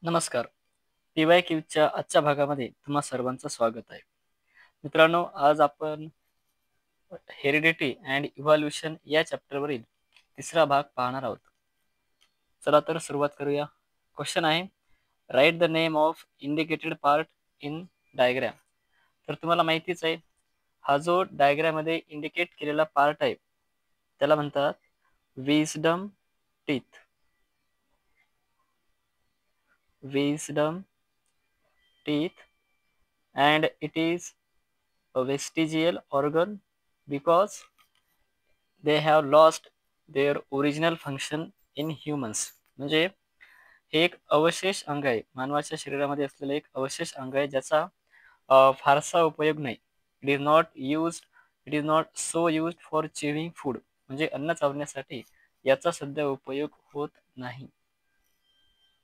नमस्कार. PYQच्या आजच्या भागामध्ये तुम्हा सर्वांचं स्वागत आहे. मित्रांनो, आज आपण हेरिडिटी अँड इव्हॉल्युशन या चॅप्टरवरील तिसरा भाग पाहणार आहोत. चला तर सुरुवात करूया. क्वेश्चन आहे, write the name of indicated part in diagram. तर तुम्हाला माहितीच आहे, हा जो डायग्रॅममध्ये इंडिकेट केलेला पार्ट आहे त्याला म्हणतात wisdom teeth. Wisdom teeth and it is a vestigial organ because they have lost their original function in humans. म्हणजे हे एक अवशेष अंग आहे, मानवाच्या शरीरामध्ये असलेलं एक अवशेष अंग आहे ज्याचा फारसा उपयोग नाही. It is not so used for chewing food. म्हणजे अन्न चावण्यासाठी याचा सध्या उपयोग होत नाही.